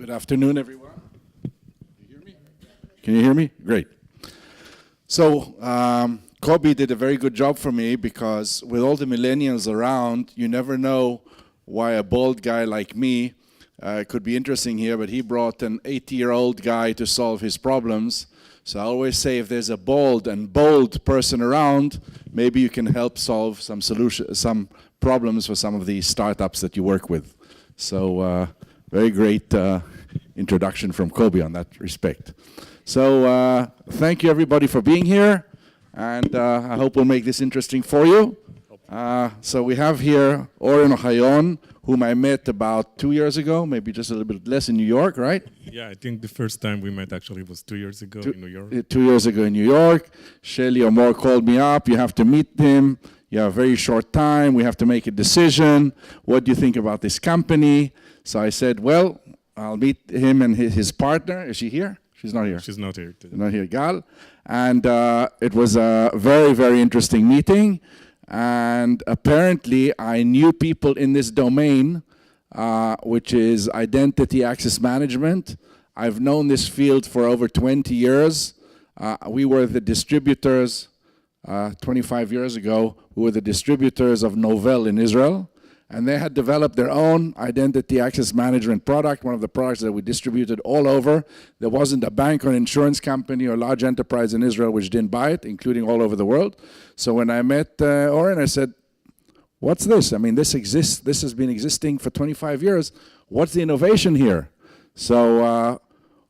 Good afternoon, everyone. Can you hear me? Can you hear me? Great. So, Kobe did a very good job for me because with all the millennials around, you never know why a bald guy like me could be interesting here, but he brought an 80-year-old guy to solve his problems. So I always say if there's a bald and bold person around, maybe you can help solve some problems for some of the startups that you work with. So very great introduction from Kobe on that respect. So thank you everybody for being here, and I hope we'll make this interesting for you. So we have here Oren Ohayon, whom I met about 2 years ago, maybe just a little bit less in New York, right? Yeah, I think the first time we met actually was 2 years ago in New York. 2 years ago in New York. Shelly or More called me up. You have to meet him. You have a very short time. We have to make a decision. What do you think about this company? So I said, well, I'll meet him and his partner. Is she here? She's not here. She's not here today. Not here, Gal. And it was a very, very interesting meeting. And apparently, I knew people in this domain, which is identity access management. I've known this field for over 20 years. We were the distributors, 25 years ago, we were the distributors of Novell in Israel. And they had developed their own identity access management product, one of the products that we distributed all over. There wasn't a bank or insurance company or large enterprise in Israel which didn't buy it, including all over the world. So when I met Oren, I said, what's this? I mean, this exists. This has been existing for 25 years. What's the innovation here? So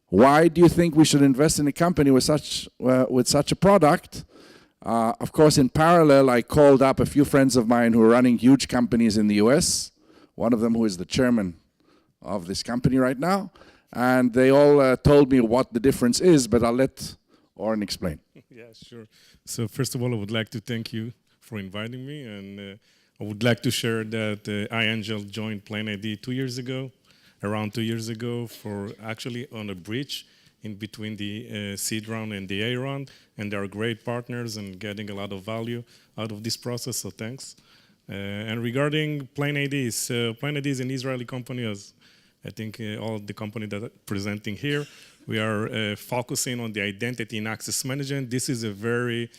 why do you think we should invest in a company with such a product? Of course, in parallel, I called up a few friends of mine who are running huge companies in the US, one of them who is the chairman of this company right now, and they all told me what the difference is, but I'll let Oren explain. Yeah, sure. So first of all, I would like to thank you for inviting me, and I would like to share that iAngels joined PlainID 2 years ago, around 2 years ago, for actually on a bridge in between the seed round and the A round, and they are great partners and getting a lot of value out of this process, so thanks. And regarding PlainID, so PlainID is an Israeli company, as I think all the company that are presenting here. We are focusing on the identity and access management. This is a very,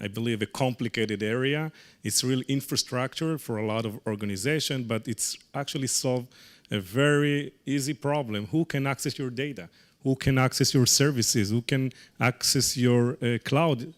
I believe, a complicated area. It's real infrastructure for a lot of organizations, but it's actually solved a very easy problem. Who can access your data? Who can access your services, who can access your cloud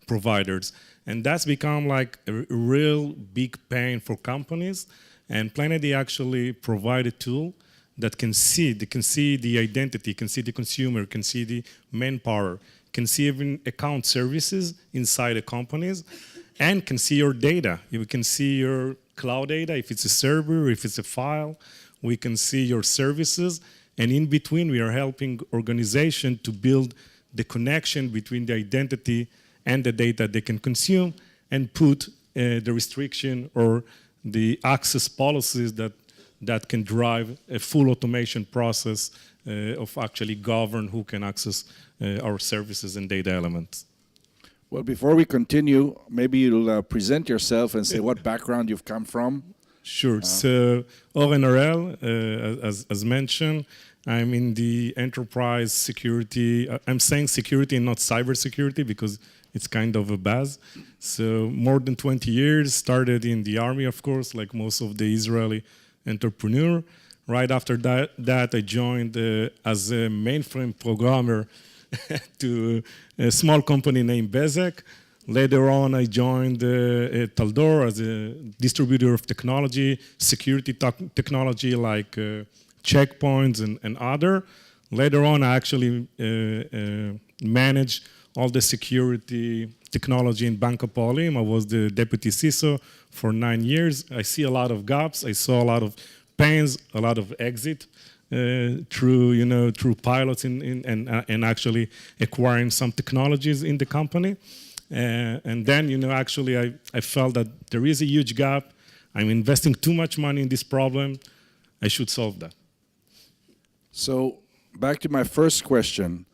providers. And that's become like a real big pain for companies. And PlainID actually provide a tool that can see the identity, can see the consumer, can see the manpower, can see even account services inside the companies, and can see your data. You can see your cloud data, if it's a server, if it's a file. We can see your services. And in between, we are helping organizations to build the connection between the identity and the data they can consume and put the restriction or the access policies that can drive a full automation process of actually govern who can access our services and data elements. Well, before we continue, maybe you'll present yourself and say what background you've come from. Sure. So, Oren Harel, as mentioned, I'm in the enterprise security. I'm saying security and not cyber security because it's kind of a buzz. So, more than 20 years, started in the army, of course, like most of the Israeli entrepreneur. Right after that I joined as a mainframe programmer to a small company named Bezek. Later on, I joined Taldor as a distributor of technology, security technology like checkpoints and other. Later on, I actually managed all the security technology in Bank Hapoalim. I was the deputy CISO for 9 years. I see a lot of gaps. I saw a lot of pains, a lot of exit through pilots and actually acquiring some technologies in the company. And then, actually, I felt that there is a huge gap. I'm investing too much money in this problem. I should solve that. So back to my first question.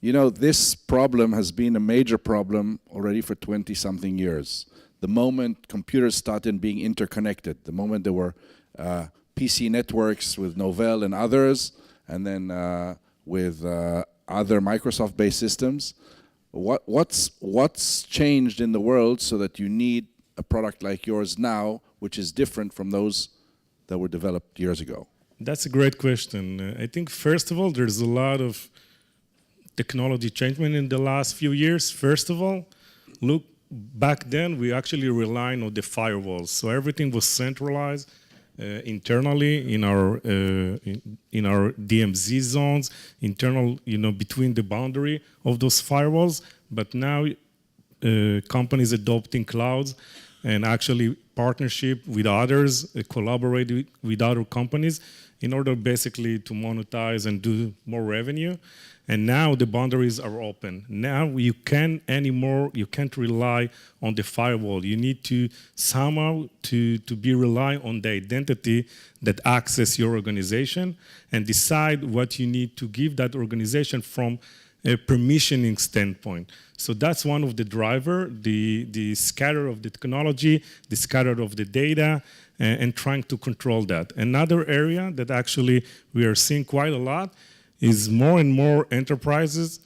This problem has been a major problem already for 20-something years. The moment computers started being interconnected, the moment there were PC networks with Novell and others, and then with other Microsoft-based systems. What's changed in the world so that you need a product like yours now, which is different from those that were developed years ago? That's a great question. I think, first of all, there's a lot of technology changement in the last few years. First of all, look, back then we actually relied on the firewalls. So everything was centralized internally in our DMZ zones, internal, between the boundary of those firewalls. But now companies adopting clouds and actually partnership with others, collaborate with other companies in order basically to monetize and do more revenue. And now the boundaries are open. Now you can't rely on the firewall. You need to somehow to be rely on the identity that access your organization and decide what you need to give that organization from a permissioning standpoint. So that's one of the driver, the scatter of the technology, the scatter of the data, and trying to control that. Another area that actually we are seeing quite a lot is more and more enterprises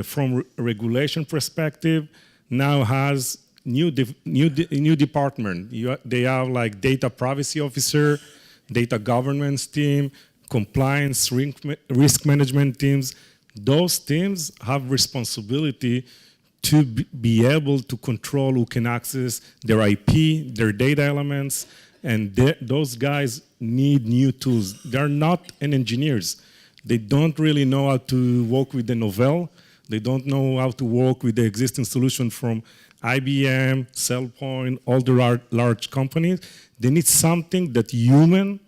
from regulation perspective now has new department. They have like data privacy officer, data governance team, compliance, risk management teams. Those teams have responsibility to be able to control who can access their IP, their data elements, and those guys need new tools. They're not engineers. They don't really know how to work with the Novell. They don't know how to work with the existing solution from IBM, Cellpoint, all the large companies. They need something that human,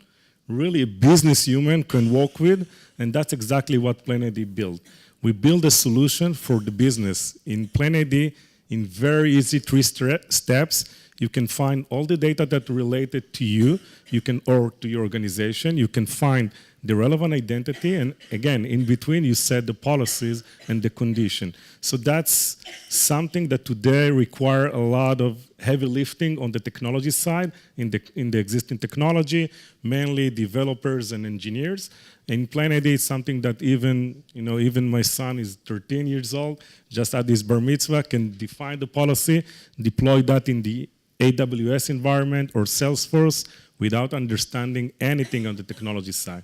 really a business human, can work with, and that's exactly what PlainID built. We build a solution for the business. In PlainID, in very easy 3 steps, you can find all the data that related to you, or to your organization. You can find the relevant identity, and again, in between, you set the policies and the condition. So that's something that today require a lot of heavy lifting on the technology side, in the existing technology, mainly developers and engineers. In PlainID, it's something that even my son is 13 years old, just had his bar mitzvah, can define the policy, deploy that in the AWS environment or Salesforce without understanding anything on the technology side.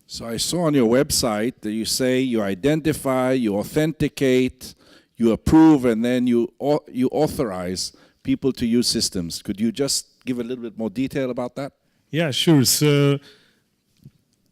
So I saw on your website that you say you identify, you authenticate, you approve, and then you authorize people to use systems. Could you just give a little bit more detail about that? Yeah, sure. So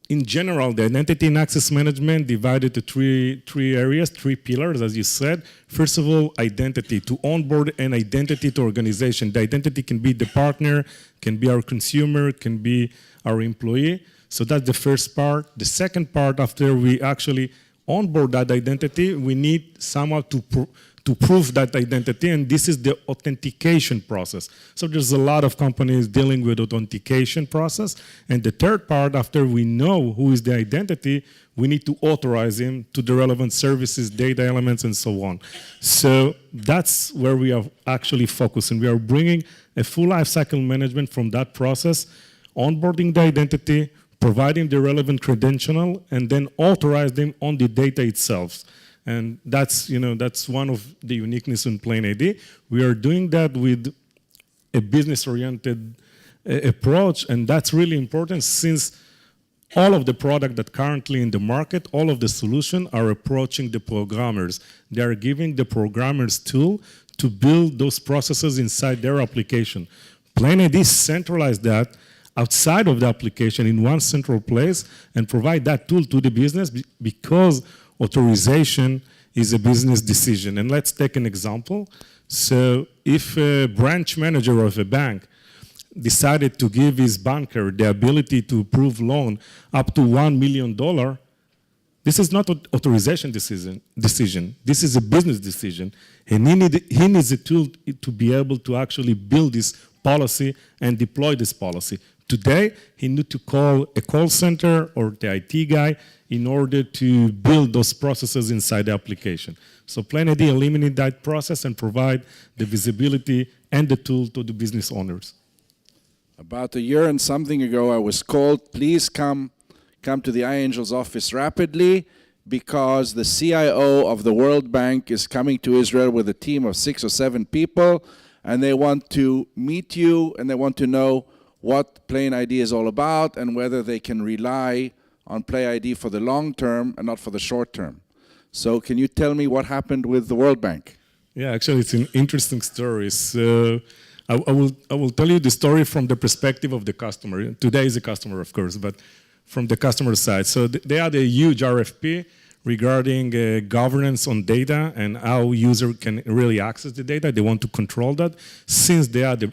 in general, the identity and access management divided to three areas, 3 pillars, as you said. First of all, identity. To onboard an identity to organization. The identity can be the partner, can be our consumer, can be our employee. So that's the first part. The second part, after we actually onboard that identity, we need somehow to prove that identity, and this is the authentication process. So there's a lot of companies dealing with authentication process. And the third part, after we know who is the identity, we need to authorize him to the relevant services, data elements, and so on. So that's where we are actually focusing. We are bringing a full lifecycle management from that process, onboarding the identity, providing the relevant credential, and then authorize them on the data itself. And that's one of the uniqueness in PlainID. We are doing that with a business-oriented approach, and that's really important since all of the product that currently in the market, all of the solution are approaching the programmers. They are giving the programmers tool to build those processes inside their application. PlainID centralized that outside of the application in one central place and provide that tool to the business because authorization is a business decision. And let's take an example. So if a branch manager of a bank decided to give his banker the ability to approve loan up to $1 million, this is not an authorization decision. This is a business decision. And he needs a tool to be able to actually build this policy and deploy this policy. Today, he needs to call a call center or the IT guy in order to build those processes inside the application. So PlainID eliminates that process and provide the visibility and the tool to the business owners. About a year and something ago, I was called, please come to the iAngels office rapidly because the CIO of the World Bank is coming to Israel with a team of 6 or 7 people, and they want to meet you, and they want to know what PlainID is all about and whether they can rely on PlainID for the long term and not for the short term. So can you tell me what happened with the World Bank? Yeah, actually, it's an interesting story. So I will tell you the story from the perspective of the customer. Today is a customer, of course, but from the customer side. So they had a huge RFP regarding governance on data and how user can really access the data. They want to control that. Since they had a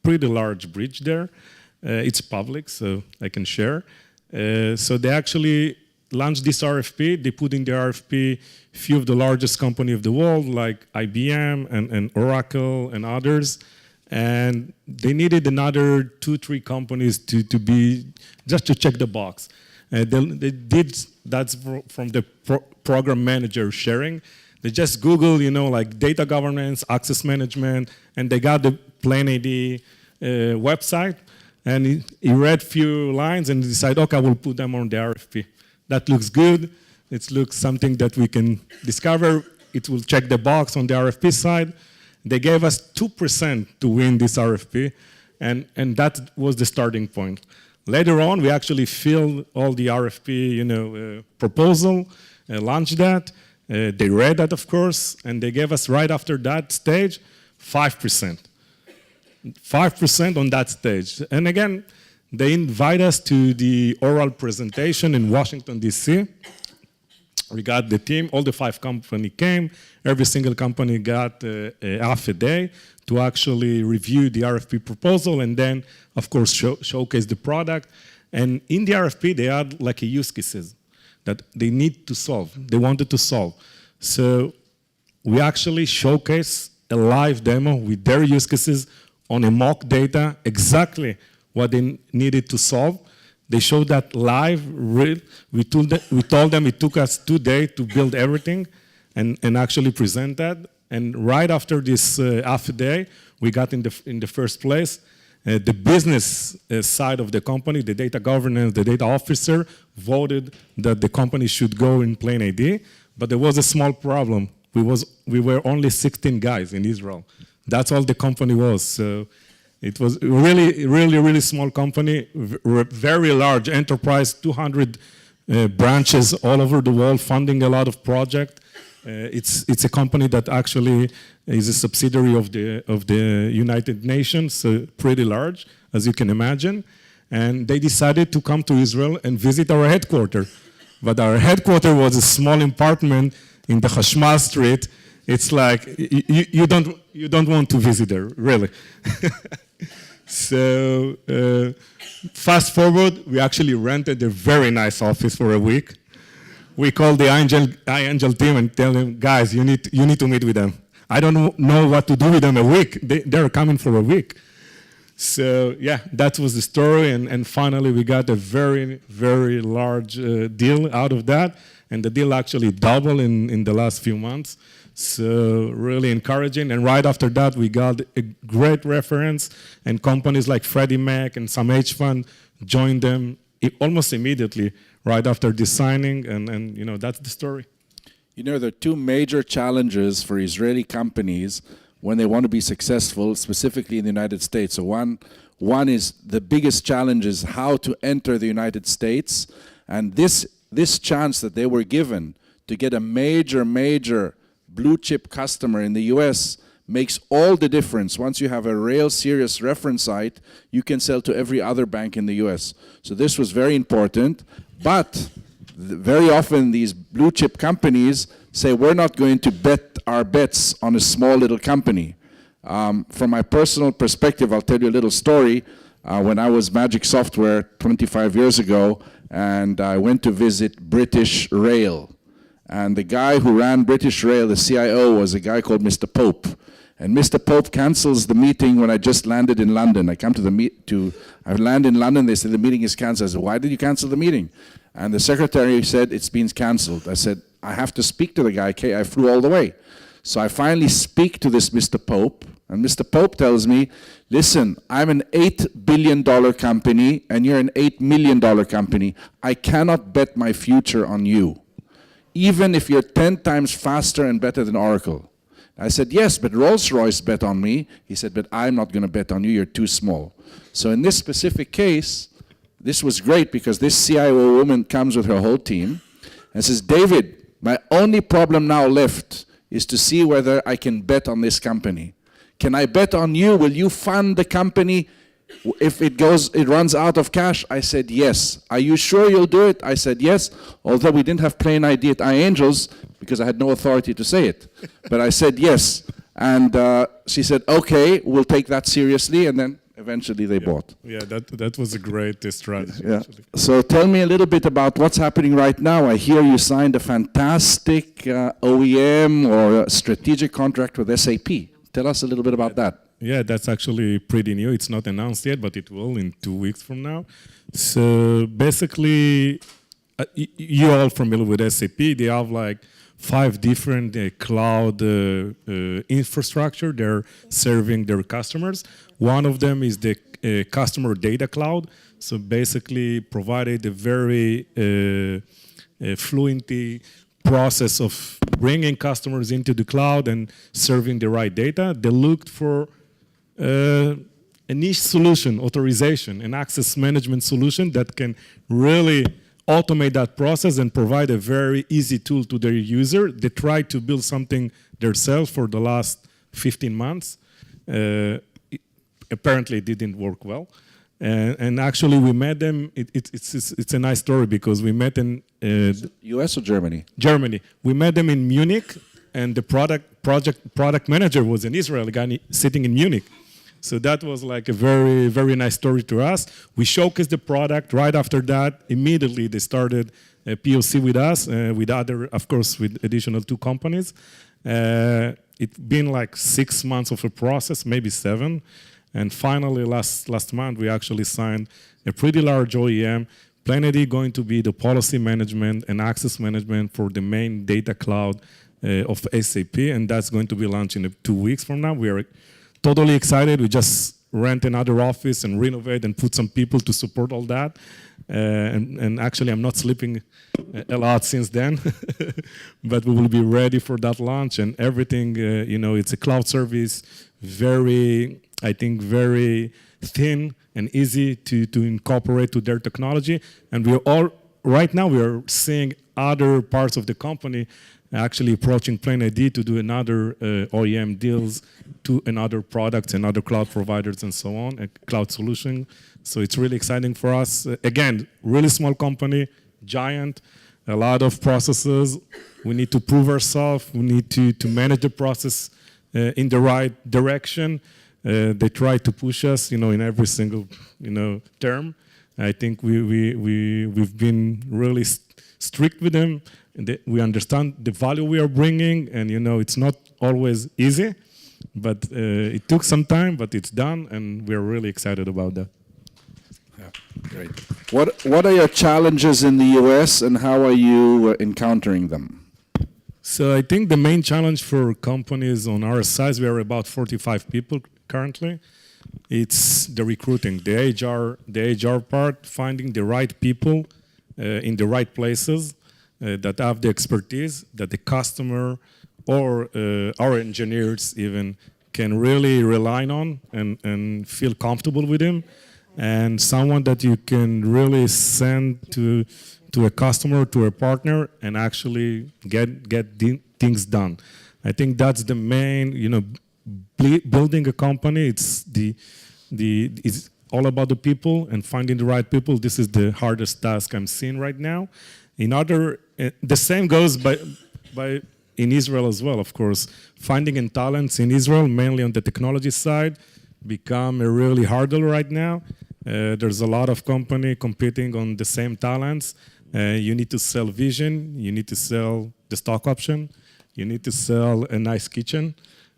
pretty large breach there, it's public, so I can share. So they actually launched this RFP. They put in the RFP a few of the largest companies of the world, like IBM and Oracle and others. And they needed another 2-3 companies to be, just to check the box. They did, that's from the program manager sharing. They just Google, like data governance, access management, and they got the PlainID website. And he read a few lines and decided, okay, I will put them on the RFP. That looks good. It looks something that we can discover. It will check the box on the RFP side. They gave us 2% to win this RFP, and that was the starting point. Later on, we actually filled all the RFP, proposal, launched that. They read that, of course, and they gave us right after that stage 5%. 5% on that stage. And again, they invite us to the oral presentation in Washington, D.C. We got the team, all the 5 companies came. Every single company got half a day to actually review the RFP proposal and then, of course, showcase the product. And in the RFP, they had like a use cases that they need to solve. They wanted to solve. So we actually showcase a live demo with their use cases on a mock data, exactly what they needed to solve. They showed that live. We told them it took us 2 days to build everything and actually present that. And right after this half a day, we got in the first place. The business side of the company, the data governance, the data officer, voted that the company should go in PlainID. But there was a small problem. We were only 16 guys in Israel. That's all the company was. So it was really small company, very large enterprise, 200 branches all over the world, funding a lot of projects. It's a company that actually is a subsidiary of the United Nations, so pretty large, as you can imagine. And they decided to come to Israel and visit our headquarters. But our headquarters was a small apartment in the Hashmal Street. It's like you don't want to visit there, really. So fast forward, we actually rented a very nice office for a week. We called the iAngel team and tell them, guys, you need to meet with them. I don't know what to do with them a week. They're coming for a week. So yeah, that was the story, and finally we got a very, very large deal out of that, and the deal actually doubled in the last few months. So really encouraging, and right after that we got a great reference, and companies like Freddie Mac and some hedge fund joined them almost immediately right after this signing, and that's the story. There are 2 major challenges for Israeli companies when they want to be successful, specifically in the United States. So one is the biggest challenge is how to enter the United States, and this chance that they were given to get a major blue chip customer in the US makes all the difference. Once you have a real serious reference site, you can sell to every other bank in the US. So this was very important, but very often these blue chip companies say, we're not going to bet our bets on a small little company. From my personal perspective, I'll tell you a little story. When I was Magic Software 25 years ago, and I went to visit British Rail. And the guy who ran British Rail, the CIO, was a guy called Mr. Pope. And Mr. Pope cancels the meeting when I just landed in London. I land in London, they said the meeting is canceled. I said, why did you cancel the meeting? And the secretary said, it's been canceled. I said, I have to speak to the guy. Okay, I flew all the way. So I finally speak to this Mr. Pope, And Mr. Pope tells me, listen, I'm an $8 billion company and you're an $8 million company. I cannot bet my future on you, even if you're 10 times faster and better than Oracle. I said, yes, but Rolls-Royce bet on me. He said, but I'm not going to bet on you. You're too small. So in this specific case, this was great because this CIO woman comes with her whole team and says, David, my only problem now left is to see whether I can bet on this company. Can I bet on you? Will you fund the company if it runs out of cash? I said, yes. Are you sure you'll do it? I said, yes. Although we didn't have PlainID at iAngels because I had no authority to say it. But I said, yes. And she said, okay, we'll take that seriously. And then eventually they bought. Yeah, that was a great strategy, Yeah. actually. So tell me a little bit about what's happening right now. I hear you signed a fantastic OEM or a strategic contract with SAP. Tell us a little bit about that. Yeah, that's actually pretty new. It's not announced yet, but it will in 2 weeks from now. So basically, you're all familiar with SAP. They have like 5 different cloud infrastructure they're serving their customers. One of them is the customer data cloud. So basically provided a very fluent process of bringing customers into the cloud and serving the right data. They looked for a niche solution, authorization, and access management solution that can really automate that process and provide a very easy tool to their user. They tried to build something themselves for the last 15 months. Apparently, it didn't work well. And actually, we met them. It's a nice story because we met in US or Germany? Germany. We met them in Munich, and the product manager was an Israeli guy sitting in Munich. So that was like a very, very nice story to us. We showcased the product. Right after that, immediately they started a POC with us, with other, of course, with additional 2 companies. It's been like 6 months of a process, maybe 7. And finally, last month, we actually signed a pretty large OEM. PlainID going to be the policy management and access management for the main data cloud of SAP, and that's going to be launched in 2 weeks from now. We are totally excited. We just rent another office and renovate and put some people to support all that. And actually, I'm not sleeping a lot since then, but we will be ready for that launch and everything. It's a cloud service, I think very thin and easy to incorporate to their technology. And right now we are seeing other parts of the company actually approaching PlainID to do another OEM deals to another products and other cloud providers and so on, a cloud solution. So it's really exciting for us. Again, really small company, giant, a lot of processes. We need to prove ourselves. We need to manage the process in the right direction. They try to push us, in every single, term. I think we've been really strict with them. And we understand the value we are bringing, and it's not always easy, but it took some time, but it's done, and we're really excited about that. Yeah, great. What are your challenges in the US, and how are you encountering them? So I think the main challenge for companies on our size, we are about 45 people currently. It's the recruiting, the HR part, finding the right people in the right places that have the expertise that the customer or our engineers even can really rely on and feel comfortable with him, and someone that you can really send to a customer, to a partner, and actually get things done. I think that's the main, building a company. It's it's all about the people and finding the right people. This is the hardest task I'm seeing right now. The same goes by in Israel as well, of course. Finding talents in Israel, mainly on the technology side, become a really hurdle right now. There's a lot of company competing on the same talents. You need to sell vision. You need to sell the stock option. You need to sell a nice kitchen.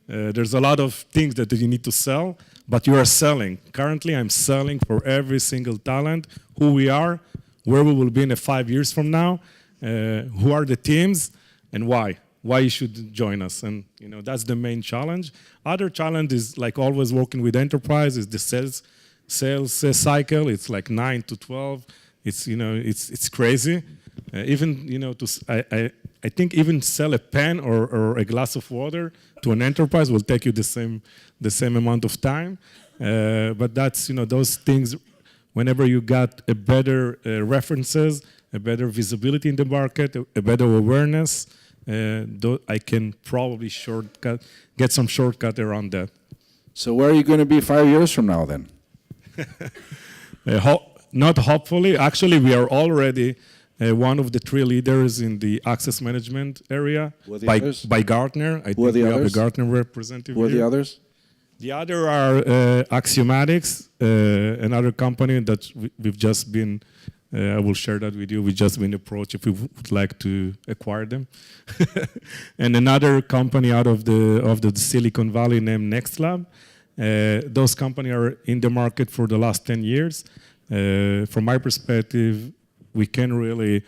There's a lot of things that you need to sell, but you are selling. Currently, I'm selling for every single talent, who we are, where we will be in 5 years from now, who are the teams, and why. why you should join us. And that's the main challenge. Other challenge is, like always working with enterprise, is the sales cycle. It's like 9 to 12. It's crazy. I think even sell a pen or a glass of water to an enterprise will take you the same amount of time. But that's those things. Whenever you got a better references, a better visibility in the market, a better awareness, I can probably get some shortcut around that. So where are you going to be 5 years from now then? Not hopefully. Actually, we are already one of the 3 leaders in the access management area by Gartner. I think we have a Gartner representative. Who are the others? The other are Axiomatics, another company that we've just been, I will share that with you, we've just been approached if we would like to acquire them. And another company out of the Silicon Valley named NextLab. Those companies are in the market for the last 10 years. From my perspective, we can really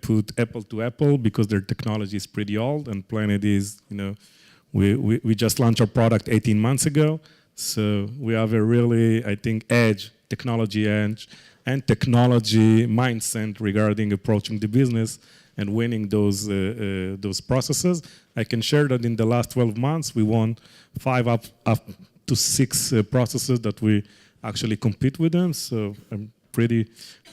put apple to apple because their technology is pretty old, and PlainID is, we just launched our product 18 months ago, so we have a really, I think, technology edge, and technology mindset regarding approaching the business and winning those processes. I can share that in the last 12 months, we won 5 up to 6 processes that we actually compete with them, so I'm pretty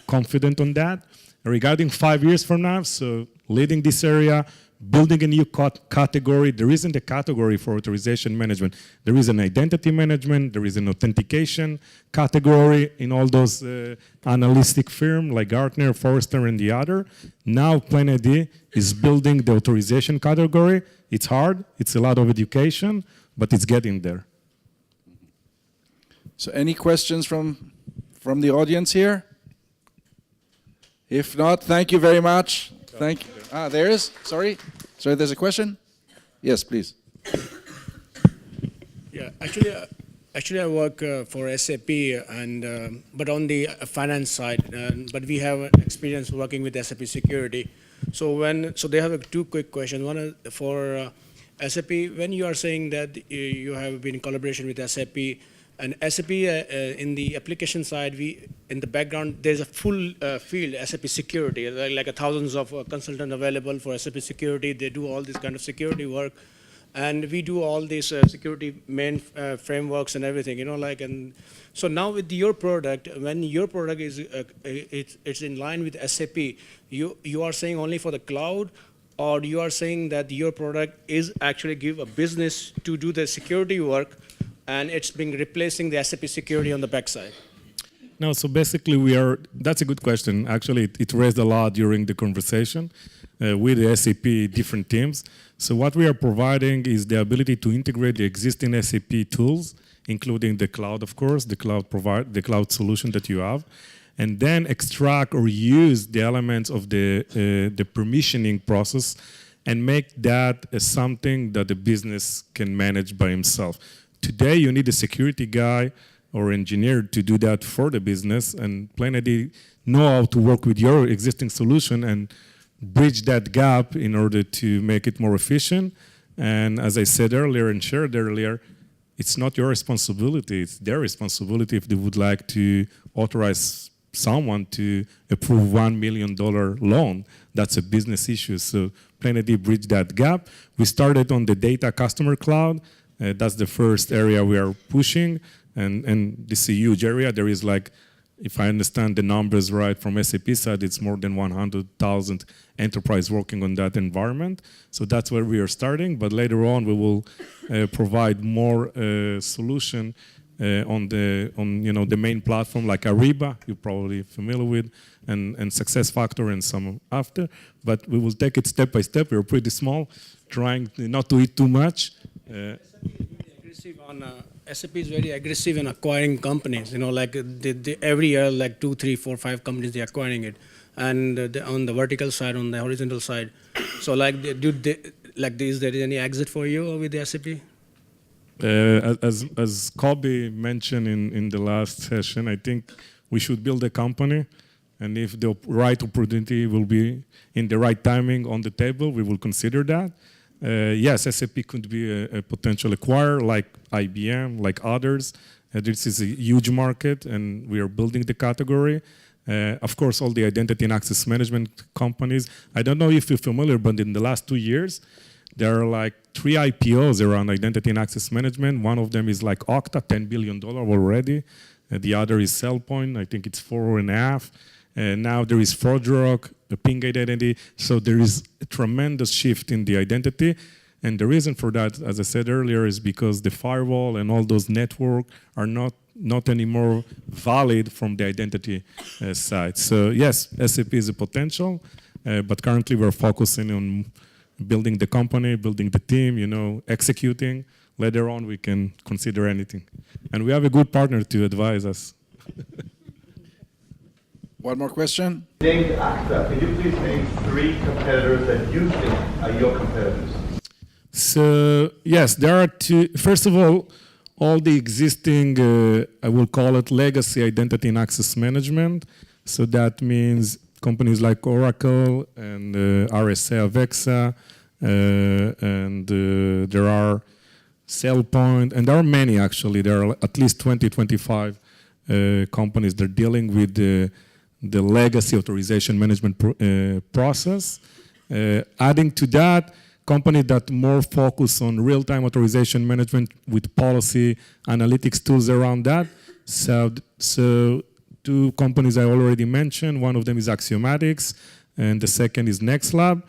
confident on that. Regarding 5 years from now, so leading this area, building a new category. There isn't a category for authorization management. There is an identity management, there is an authentication category in all those analytic firms like Gartner, Forrester, and the other. Now PlainID is building the authorization category. It's hard, it's a lot of education, but it's getting there. So any questions from the audience here? If not, thank you very much. Thank you. There is. Sorry, there's a question? Yes, please. Yeah, actually I work for SAP, and but on the finance side, but we have experience working with SAP security. So they have 2 quick questions. One is for SAP. When you are saying that you have been in collaboration with SAP, and SAP in the application side, in the background, there's a full field, SAP security, like thousands of consultants available for SAP security. They do all this kind of security work. And we do all these security main frameworks and everything, and so now with your product, when your product is, it's in line with SAP, you are saying only for the cloud, or you are saying that your product is actually give a business to do the security work, and it's been replacing the SAP security on the backside? No, so basically that's a good question. Actually, it raised a lot during the conversation with the SAP different teams. So what we are providing is the ability to integrate the existing SAP tools, including the cloud, of course, the cloud solution that you have, and then extract or use the elements of the permissioning process and make that something that the business can manage by himself. Today, you need a security guy or engineer to do that for the business, and PlainID know how to work with your existing solution and bridge that gap in order to make it more efficient. And as I said earlier and shared earlier, it's not your responsibility, it's their responsibility if they would like to authorize someone to approve $1 million loan. That's a business issue. So PlainID bridged that gap. We started on the data customer cloud. That's the first area we are pushing, and this is a huge area. There is, like, if I understand the numbers right from SAP side, it's more than 100,000 enterprise working on that environment. So that's where we are starting, but later on we will provide more solution on the main platform like Ariba, you're probably familiar with, and SuccessFactors and some after. But we will take it step by step. We're pretty small, trying not to eat too much. SAP is very aggressive in acquiring companies. Like every year, like 2, 3, 4, 5 companies they're acquiring it, and on the vertical side, on the horizontal side. So is there any exit for you with the SAP? As Kobe mentioned in the last session, I think we should build a company, and if the right opportunity will be in the right timing on the table, we will consider that. Yes, SAP could be a potential acquirer like IBM, like others. This is a huge market, and we are building the category. Of course, all the identity and access management companies. I don't know if you're familiar, but in the last 2 years, there are like 3 IPOs around identity and access management. One of them is like Okta, $10 billion already. The other is Cellpoint, I think it's 4.5. And now there is FraudRock, the Ping Identity. So there is a tremendous shift in the identity. And the reason for that, as I said earlier, is because the firewall and all those networks are not anymore valid from the identity side. So yes, SAP is a potential, but currently we're focusing on building the company, building the team, executing. Later on, we can consider anything. And we have a good partner to advise us. One more question? Named AXA, can you please name 3 competitors that you think are your competitors? So yes, there are 2. First of all the existing, I will call it legacy identity and access management. So that means companies like Oracle and RSA, Avexa, and there are Cellpoint, and there are many actually. There are at least 20, 25 companies that are dealing with the legacy authorization management process. Adding to that, companies that more focus on real-time authorization management with policy analytics tools around that. So 2 companies I already mentioned. One of them is Axiomatics, and the second is NextLab.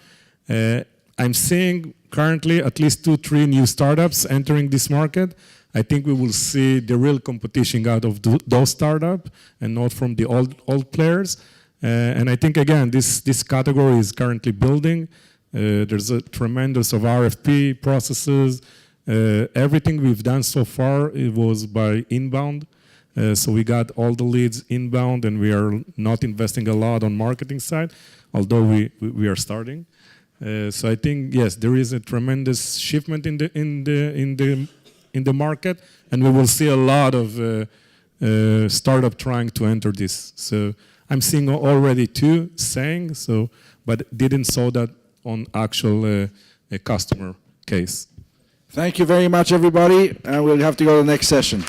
I'm seeing currently at least 2, 3 new startups entering this market. I think we will see the real competition out of those startups and not from the old players. And I think, again, this category is currently building. There's a tremendous of RFP processes. Everything we've done so far, it was by inbound. So we got all the leads inbound, and we are not investing a lot on marketing side, although we are starting. So I think, yes, there is a tremendous shipment in the market, and we will see a lot of startup trying to enter this. So I'm seeing already 2 saying so, but didn't saw that on actual customer case. Thank you very much, everybody, and we'll have to go to the next session.